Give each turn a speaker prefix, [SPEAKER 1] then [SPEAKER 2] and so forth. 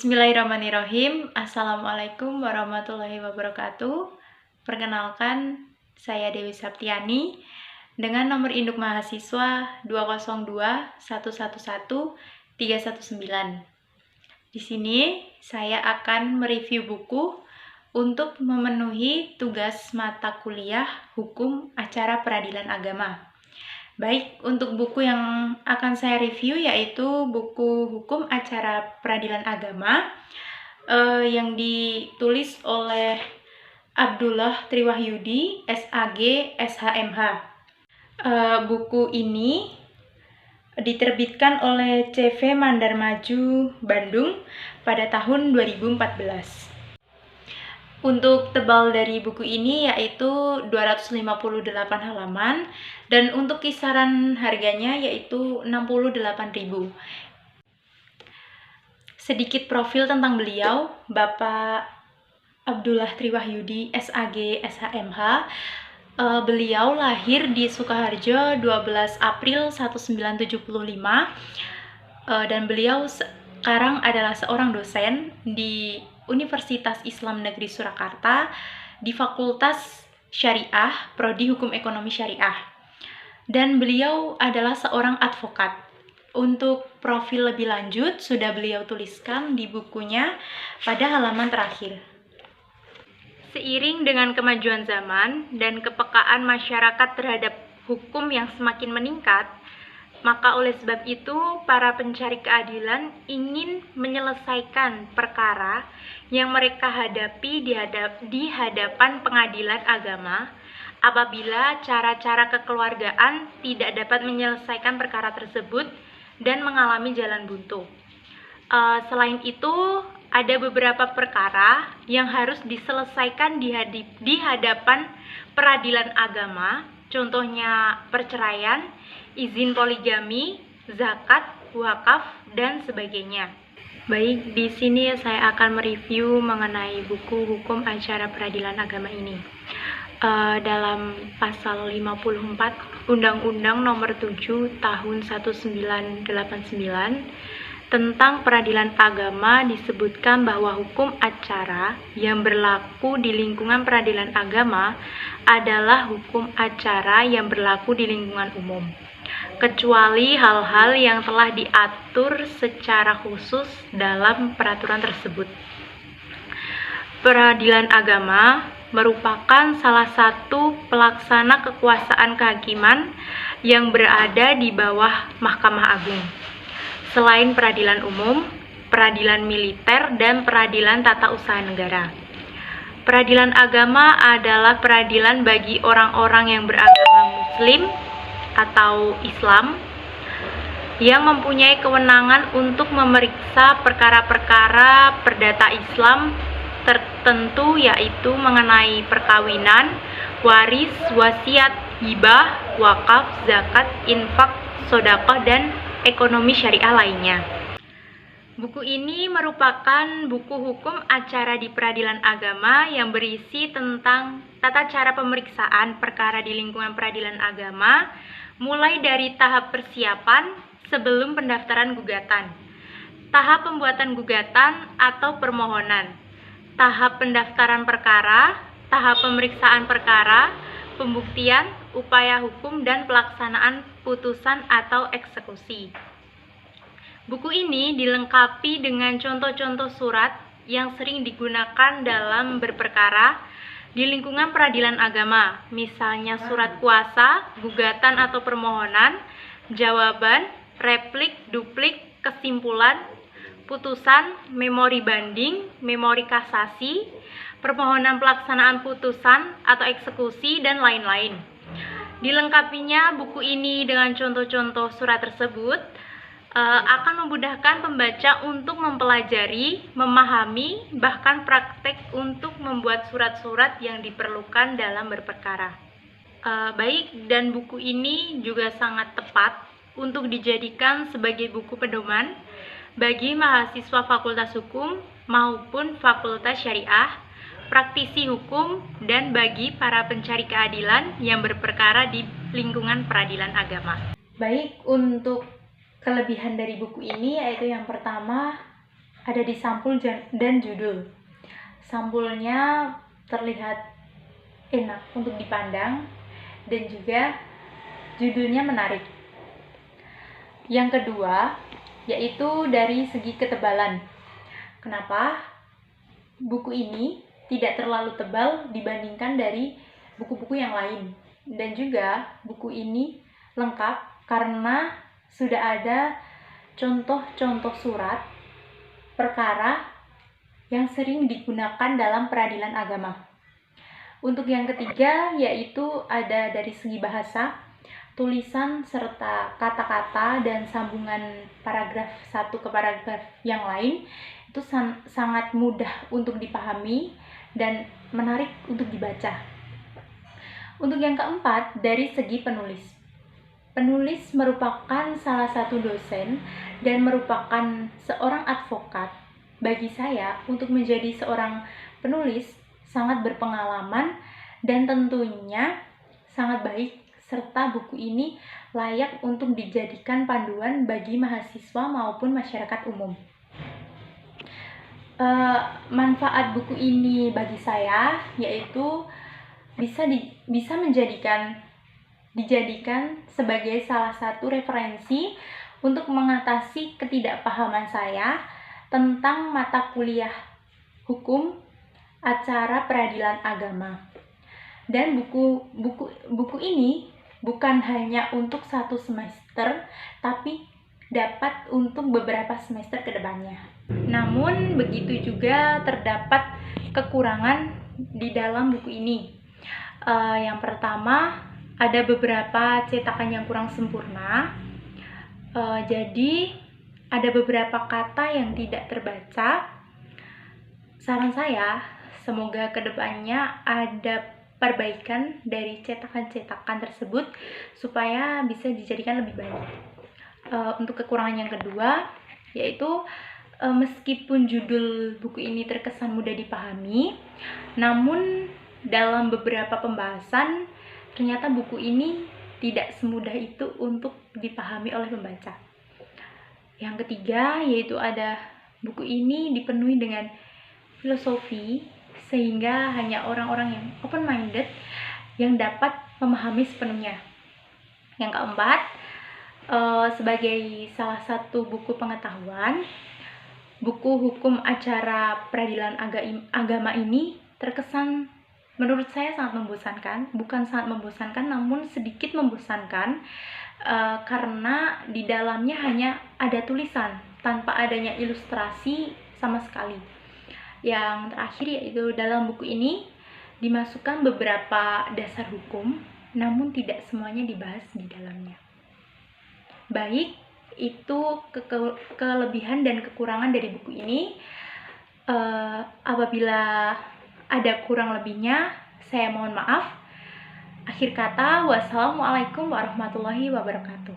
[SPEAKER 1] Bismillahirrahmanirrahim. Assalamualaikum warahmatullahi wabarakatuh. Perkenalkan, saya Dewi Saptiani dengan nomor induk mahasiswa 202111319. Di sini saya akan mereview buku untuk memenuhi tugas mata kuliah Hukum Acara Peradilan Agama. Baik, untuk buku yang akan saya review yaitu buku Hukum Acara Peradilan Agama yang ditulis oleh Abdullah Triwahyudi, SAG, SHMH. Buku ini diterbitkan oleh CV Mandar Maju, Bandung pada tahun 2014. Untuk tebal dari buku ini yaitu 258 halaman dan untuk kisaran harganya yaitu 68.000. Sedikit profil tentang beliau, Bapak Abdullah Triwahyudi, SAG, SHMH. Beliau lahir di Sukoharjo 12 April 1975 dan beliau sekarang adalah seorang dosen di Universitas Islam Negeri Surakarta di Fakultas Syariah, Prodi Hukum Ekonomi Syariah. Dan beliau adalah seorang advokat. Untuk profil lebih lanjut sudah beliau tuliskan di bukunya pada halaman terakhir. Seiring dengan kemajuan zaman dan kepekaan masyarakat terhadap hukum yang semakin meningkat, maka oleh sebab itu, para pencari keadilan ingin menyelesaikan perkara yang mereka hadapi di hadapan pengadilan agama apabila cara-cara kekeluargaan tidak dapat menyelesaikan perkara tersebut dan mengalami jalan buntu. Selain itu, ada beberapa perkara yang harus diselesaikan di hadapan peradilan agama, contohnya perceraian, izin poligami, zakat, wakaf, dan sebagainya. Baik, di sini saya akan mereview mengenai buku Hukum Acara Peradilan Agama ini. Dalam pasal 54 Undang-Undang Nomor 7 Tahun 1989 tentang peradilan agama disebutkan bahwa hukum acara yang berlaku di lingkungan peradilan agama adalah hukum acara yang berlaku di lingkungan umum, kecuali hal-hal yang telah diatur secara khusus dalam peraturan tersebut. Peradilan agama merupakan salah satu pelaksana kekuasaan kehakiman yang berada di bawah Mahkamah Agung. Selain peradilan umum, peradilan militer, dan peradilan tata usaha negara. Peradilan agama adalah peradilan bagi orang-orang yang beragama Muslim atau Islam yang mempunyai kewenangan untuk memeriksa perkara-perkara perdata Islam tertentu, yaitu mengenai perkawinan, waris, wasiat, hibah, wakaf, zakat, infak, sedekah, dan ekonomi syariah lainnya. Buku ini merupakan buku hukum acara di peradilan agama yang berisi tentang tata cara pemeriksaan perkara di lingkungan peradilan agama, mulai dari tahap persiapan sebelum pendaftaran gugatan, tahap pembuatan gugatan atau permohonan, tahap pendaftaran perkara, tahap pemeriksaan perkara, pembuktian, upaya hukum, dan pelaksanaan putusan atau eksekusi. Buku ini dilengkapi dengan contoh-contoh surat yang sering digunakan dalam berperkara di lingkungan peradilan agama, misalnya surat kuasa, gugatan atau permohonan, jawaban, replik, duplik, kesimpulan, putusan, memori banding, memori kasasi, permohonan pelaksanaan putusan atau eksekusi, dan lain-lain. Dilengkapinya buku ini dengan contoh-contoh surat tersebut akan memudahkan pembaca untuk mempelajari, memahami, bahkan praktek untuk membuat surat-surat yang diperlukan dalam berperkara. Baik, dan buku ini juga sangat tepat untuk dijadikan sebagai buku pedoman bagi mahasiswa Fakultas Hukum maupun Fakultas Syariah, praktisi hukum, dan bagi para pencari keadilan yang berperkara di lingkungan peradilan agama. Baik, untuk kelebihan dari buku ini yaitu yang pertama, ada di sampul dan judul. Sampulnya terlihat enak untuk dipandang dan juga judulnya menarik. Yang kedua, yaitu dari segi ketebalan. Kenapa? Buku ini tidak terlalu tebal dibandingkan dari buku-buku yang lain. Dan juga buku ini lengkap karena sudah ada contoh-contoh surat perkara yang sering digunakan dalam peradilan agama. Untuk yang ketiga, yaitu ada dari segi bahasa, tulisan serta kata-kata dan sambungan paragraf satu ke paragraf yang lain itu sangat mudah untuk dipahami dan menarik untuk dibaca. Untuk yang keempat, dari segi penulis. Penulis merupakan salah satu dosen dan merupakan seorang advokat. Bagi saya, untuk menjadi seorang penulis sangat berpengalaman dan tentunya sangat baik, serta buku ini layak untuk dijadikan panduan bagi mahasiswa maupun masyarakat umum. Manfaat buku ini bagi saya yaitu bisa dijadikan sebagai salah satu referensi untuk mengatasi ketidakpahaman saya tentang mata kuliah hukum acara peradilan agama. Dan buku ini bukan hanya untuk satu semester, tapi dapat untuk beberapa semester ke depannya. Namun begitu juga terdapat kekurangan di dalam buku ini. Yang pertama, ada beberapa cetakan yang kurang sempurna. Jadi ada beberapa kata yang tidak terbaca. Saran saya, semoga kedepannya ada perbaikan dari cetakan-cetakan tersebut supaya bisa dijadikan lebih baik. Untuk kekurangan yang kedua, yaitu meskipun judul buku ini terkesan mudah dipahami, namun dalam beberapa pembahasan ternyata buku ini tidak semudah itu untuk dipahami oleh pembaca. Yang ketiga, yaitu ada buku ini dipenuhi dengan filosofi, sehingga hanya orang-orang yang open-minded yang dapat memahami sepenuhnya. Yang keempat, sebagai salah satu buku pengetahuan, buku hukum acara peradilan agama ini terkesan menurut saya sangat membosankan. Bukan sangat membosankan, namun sedikit membosankan karena di dalamnya hanya ada tulisan tanpa adanya ilustrasi sama sekali. Yang terakhir, yaitu dalam buku ini dimasukkan beberapa dasar hukum, namun tidak semuanya dibahas di dalamnya. Baik, itu kelebihan dan kekurangan dari buku ini. Apabila ada kurang lebihnya, saya mohon maaf. Akhir kata, wassalamualaikum warahmatullahi wabarakatuh.